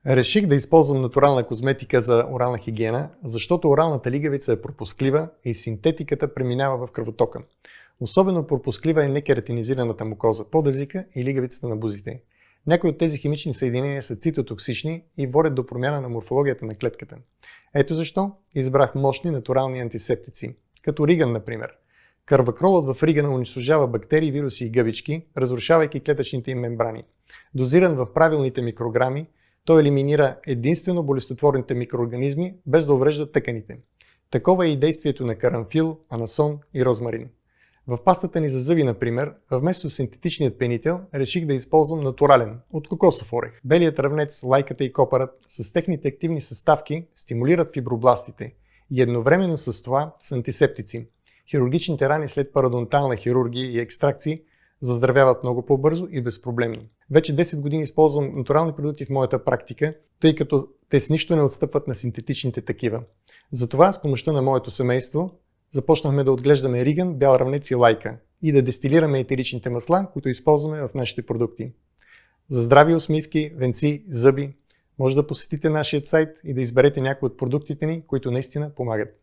Реших да използвам натурална козметика за орална хигиена, защото оралната лигавица е пропусклива и синтетиката преминава в кръвотока. Особено пропусклива е некератинизираната мукоза под езика и лигавицата на бузите. Някои от тези химични съединения са цитотоксични и водят до промяна на морфологията на клетката. Ето защо избрах мощни натурални антисептици, като риган, например. Карвакролът в ригана унищожава бактерии, вируси и гъбички, разрушавайки клетъчните им мембрани. Дозиран в правилните микрограми, той елиминира единствено болестотворните микроорганизми, без да уврежда тъканите. Такова е и действието на карамфил, анасон и розмарин. В пастата ни за зъби, например, вместо синтетичният пенител, реших да използвам натурален, от кокосов орех. Белият ръвнец, лайката и копърът с техните активни съставки стимулират фибробластите и едновременно с това са антисептици. Хирургичните рани след пародонтална хирургия и екстракции заздравяват много по-бързо и безпроблемно. Вече 10 години използвам натурални продукти в моята практика, тъй като те с нищо не отстъпват на синтетичните такива. Затова с помощта на моето семейство започнахме да отглеждаме риган, бял ръвнец и лайка и да дестилираме етеричните масла, които използваме в нашите продукти. За здрави усмивки, венци, зъби, може да посетите нашия сайт и да изберете някои от продуктите ни, които наистина помагат.